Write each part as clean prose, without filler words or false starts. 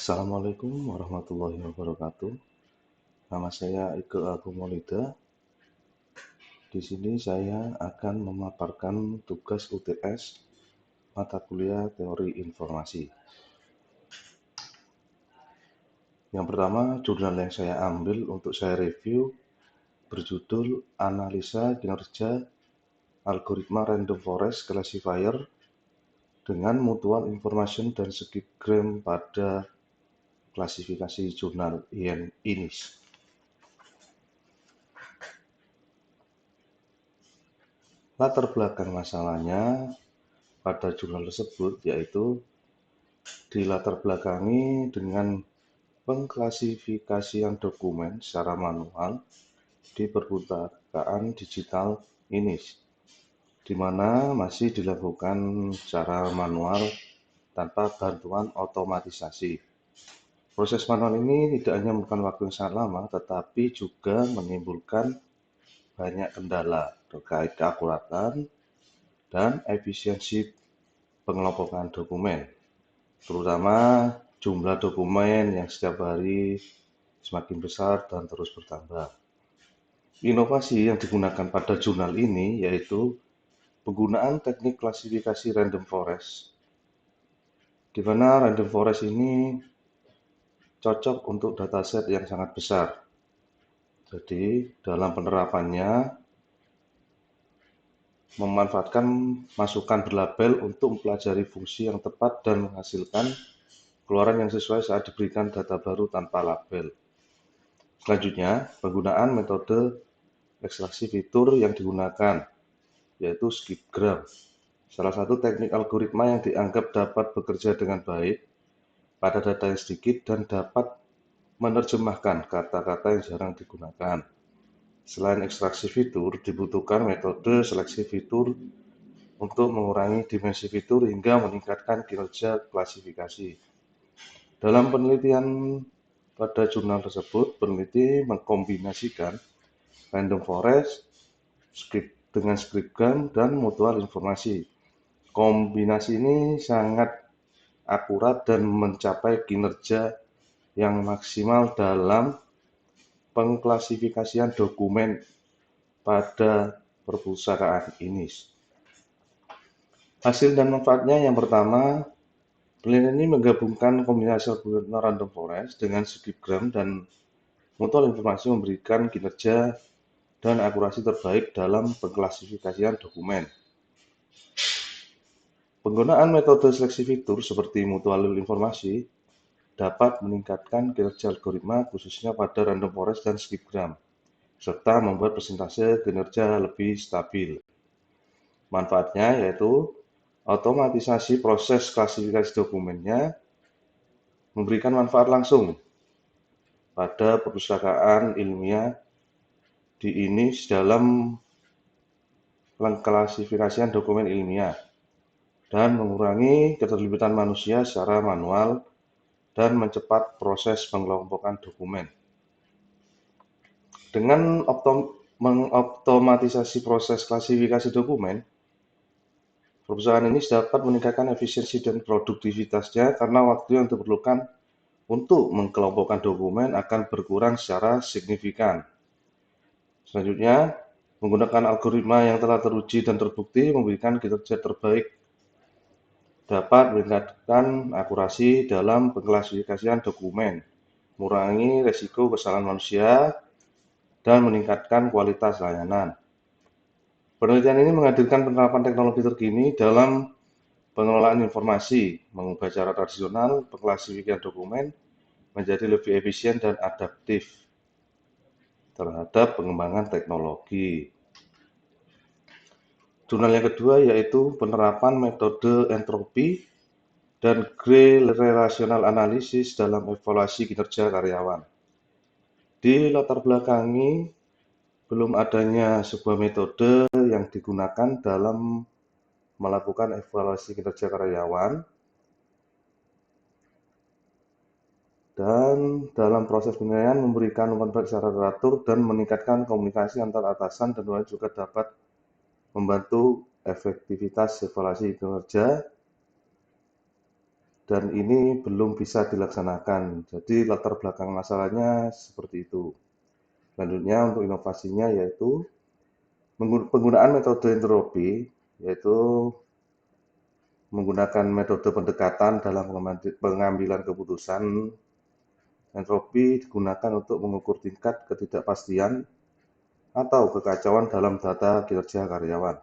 Assalamualaikum warahmatullahi wabarakatuh. Nama saya Ike Agung Maulida. Di sini saya akan memaparkan tugas UTS mata kuliah Teori Informasi. Yang pertama, jurnal yang saya ambil untuk saya review berjudul Analisa Kinerja Algoritma Random Forest Classifier dengan Mutual Information dan Skipgram pada klasifikasi jurnal INIS. Latar belakang masalahnya pada jurnal tersebut yaitu dilatar belakangi dengan pengklasifikasian dokumen secara manual di perpustakaan digital INIS, di mana masih dilakukan secara manual tanpa bantuan otomatisasi. Proses manual ini tidak hanya memakan waktu yang sangat lama, tetapi juga menimbulkan banyak kendala terkait keakuratan dan efisiensi pengelompokan dokumen, terutama jumlah dokumen yang setiap hari semakin besar dan terus bertambah. Inovasi yang digunakan pada jurnal ini yaitu penggunaan teknik klasifikasi random forest, di mana random forest ini cocok untuk dataset yang sangat besar. Jadi dalam penerapannya memanfaatkan masukan berlabel untuk mempelajari fungsi yang tepat dan menghasilkan keluaran yang sesuai saat diberikan data baru tanpa label. Selanjutnya, penggunaan metode ekstraksi fitur yang digunakan, yaitu skipgram, salah satu teknik algoritma yang dianggap dapat bekerja dengan baik pada data yang sedikit dan dapat menerjemahkan kata-kata yang jarang digunakan. Selain ekstraksi fitur, dibutuhkan metode seleksi fitur untuk mengurangi dimensi fitur hingga meningkatkan kinerja klasifikasi. Dalam penelitian pada jurnal tersebut, peneliti mengkombinasikan random forest dengan skipgram dan mutual informasi. Kombinasi ini sangat akurat dan mencapai kinerja yang maksimal dalam pengklasifikasian dokumen pada perpustakaan INIS. Hasil dan manfaatnya yang pertama, penelitian ini menggabungkan kombinasi algoritma random forest dengan skipgram dan mutual informasi memberikan kinerja dan akurasi terbaik dalam pengklasifikasian dokumen. Penggunaan metode seleksi fitur seperti mutual informasi dapat meningkatkan kinerja algoritma khususnya pada random forest dan skipgram, serta membuat persentase kinerja lebih stabil. Manfaatnya yaitu otomatisasi proses klasifikasi dokumennya memberikan manfaat langsung pada perpustakaan ilmiah di INIS dalam pengklasifikasian dokumen ilmiah dan mengurangi keterlibatan manusia secara manual dan mencepat proses pengelompokan dokumen. Dengan mengoptomatisasi proses klasifikasi dokumen, perpustakaan ini dapat meningkatkan efisiensi dan produktivitasnya karena waktu yang diperlukan untuk mengelompokkan dokumen akan berkurang secara signifikan. Selanjutnya, menggunakan algoritma yang telah teruji dan terbukti memberikan kinerja terbaik, dapat meningkatkan akurasi dalam pengklasifikasian dokumen, mengurangi risiko kesalahan manusia, dan meningkatkan kualitas layanan. Penelitian ini menghadirkan penerapan teknologi terkini dalam pengelolaan informasi, mengubah cara tradisional pengklasifikasian dokumen menjadi lebih efisien dan adaptif terhadap pengembangan teknologi. Jurnal yang kedua yaitu penerapan metode entropi dan Gray relational analysis dalam evaluasi kinerja karyawan. Di latar belakangi belum adanya sebuah metode yang digunakan dalam melakukan evaluasi kinerja karyawan, dan dalam proses penilaian memberikan umpan balik secara teratur dan meningkatkan komunikasi antar atasan dan bawahan juga dapat membantu efektivitas evaluasi kinerja dan ini belum bisa dilaksanakan. Jadi latar belakang masalahnya seperti itu. Selanjutnya untuk inovasinya yaitu penggunaan metode entropi, yaitu menggunakan metode pendekatan dalam pengambilan keputusan. Entropi digunakan untuk mengukur tingkat ketidakpastian atau kekacauan dalam data kinerja karyawan.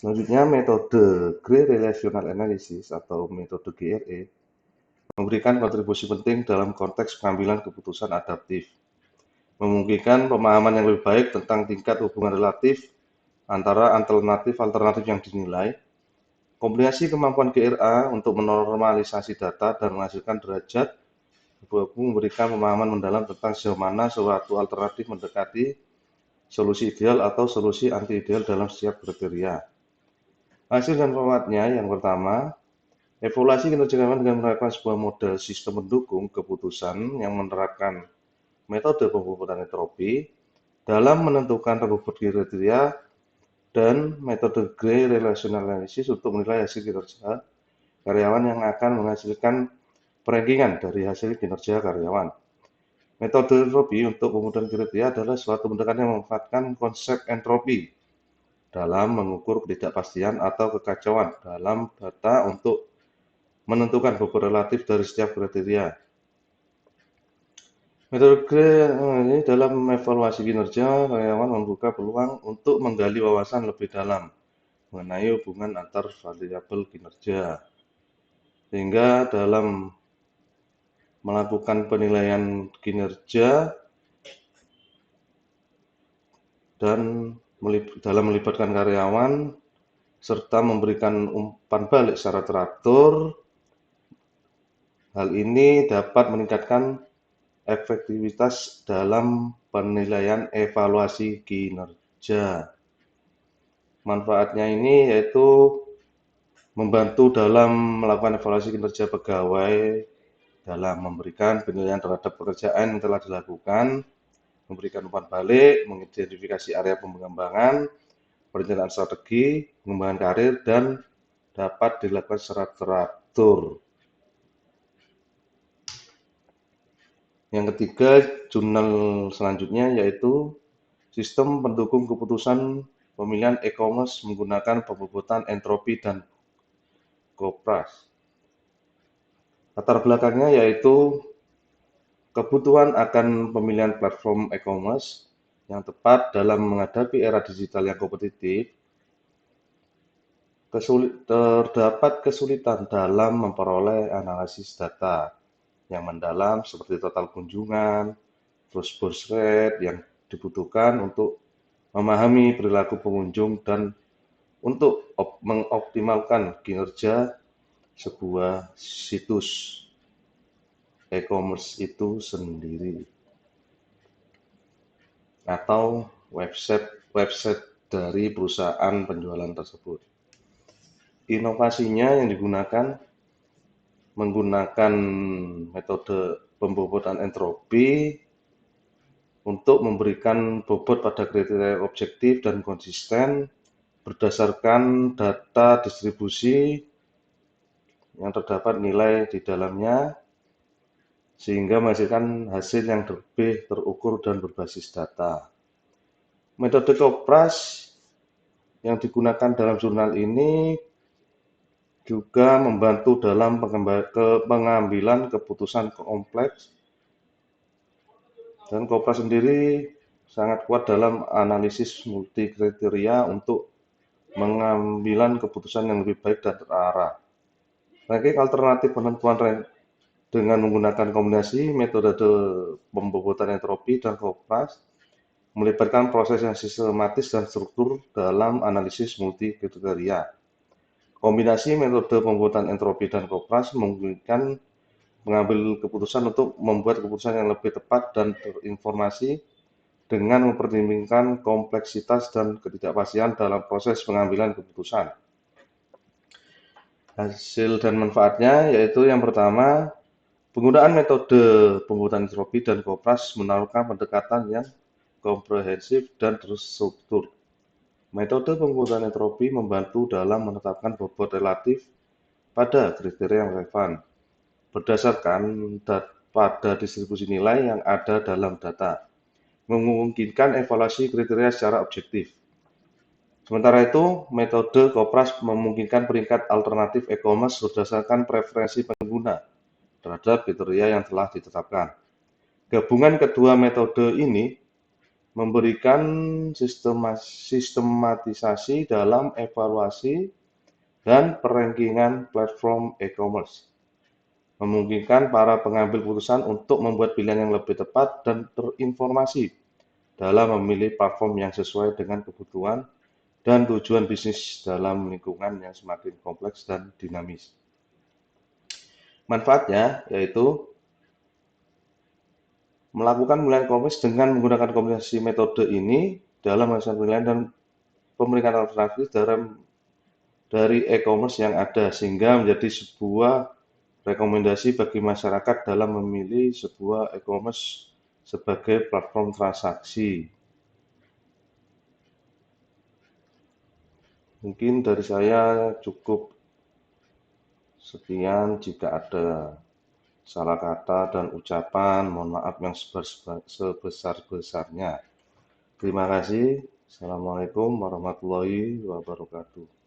Selanjutnya, metode Gray Relational Analysis atau metode GRE memberikan kontribusi penting dalam konteks pengambilan keputusan adaptif, memungkinkan pemahaman yang lebih baik tentang tingkat hubungan relatif antara alternatif yang dinilai, kombinasi kemampuan GRA untuk menormalisasi data dan menghasilkan derajat memberikan pemahaman mendalam tentang sejauh mana suatu alternatif mendekati solusi ideal atau solusi anti-ideal dalam setiap kriteria. Hasil dan formatnya yang pertama, evaluasi kinerja karyawan dengan menerapkan sebuah model sistem pendukung keputusan yang menerapkan metode pembobotan entropi dalam menentukan bobot kriteria dan metode Gray Relational Analysis untuk menilai hasil kinerja karyawan yang akan menghasilkan perankingan dari hasil kinerja karyawan. Metode entropi untuk pembobotan kriteria adalah suatu pendekatan yang memanfaatkan konsep entropi dalam mengukur ketidakpastian atau kekacauan dalam data untuk menentukan bobot relatif dari setiap kriteria. Metode Gray ini dalam evaluasi kinerja karyawan membuka peluang untuk menggali wawasan lebih dalam mengenai hubungan antar variabel kinerja. Sehingga dalam melakukan penilaian kinerja dan dalam melibatkan karyawan serta memberikan umpan balik secara teratur, hal ini dapat meningkatkan efektivitas dalam penilaian evaluasi kinerja. Manfaatnya ini yaitu membantu dalam melakukan evaluasi kinerja pegawai dalam memberikan penilaian terhadap pekerjaan yang telah dilakukan, memberikan umpan balik, mengidentifikasi area pengembangan, perencanaan strategi, pengembangan karir, dan dapat dilakukan secara teratur. Yang ketiga, jurnal selanjutnya yaitu sistem pendukung keputusan pemilihan e-commerce menggunakan pembobotan entropi dan Kopras. Latar belakangnya yaitu kebutuhan akan pemilihan platform e-commerce yang tepat dalam menghadapi era digital yang kompetitif. Terdapat kesulitan dalam memperoleh analisis data yang mendalam seperti total kunjungan, terus bounce rate yang dibutuhkan untuk memahami perilaku pengunjung dan untuk mengoptimalkan kinerja sebuah situs e-commerce itu sendiri atau website dari perusahaan penjualan tersebut. Inovasinya yang digunakan menggunakan metode pembobotan entropi untuk memberikan bobot pada kriteria objektif dan konsisten berdasarkan data distribusi yang terdapat nilai di dalamnya sehingga menghasilkan hasil yang lebih terukur dan berbasis data. Metode Kopras yang digunakan dalam jurnal ini juga membantu dalam pengambilan keputusan kompleks, dan Kopras sendiri sangat kuat dalam analisis multi kriteria untuk pengambilan keputusan yang lebih baik dan terarah. Ranking alternatif penentuan dengan menggunakan kombinasi metode pembobotan entropi dan Kopras melibatkan proses yang sistematis dan struktur dalam analisis multi kriteria. Kombinasi metode pembobotan entropi dan Kopras memungkinkan mengambil keputusan untuk membuat keputusan yang lebih tepat dan terinformasi dengan mempertimbangkan kompleksitas dan ketidakpastian dalam proses pengambilan keputusan. Hasil dan manfaatnya yaitu yang pertama, penggunaan metode pembobotan entropi dan Kopras menawarkan pendekatan yang komprehensif dan terstruktur. Metode pembobotan entropi membantu dalam menetapkan bobot relatif pada kriteria yang relevan berdasarkan pada distribusi nilai yang ada dalam data, memungkinkan evaluasi kriteria secara objektif. Sementara itu, metode Kopras memungkinkan peringkat alternatif e-commerce berdasarkan preferensi pengguna terhadap kriteria yang telah ditetapkan. Gabungan kedua metode ini memberikan sistematisasi dalam evaluasi dan perankingan platform e-commerce, memungkinkan para pengambil keputusan untuk membuat pilihan yang lebih tepat dan terinformasi dalam memilih platform yang sesuai dengan kebutuhan dan tujuan bisnis dalam lingkungan yang semakin kompleks dan dinamis. Manfaatnya yaitu melakukan penilaian e-commerce dengan menggunakan kombinasi metode ini dalam melakukan penilaian dan pemeriksaan alternatif dari e-commerce yang ada, sehingga menjadi sebuah rekomendasi bagi masyarakat dalam memilih sebuah e-commerce sebagai platform transaksi. Mungkin dari saya cukup sekian. Jika ada salah kata dan ucapan, mohon maaf yang sebesar-besarnya. Terima kasih. Assalamualaikum warahmatullahi wabarakatuh.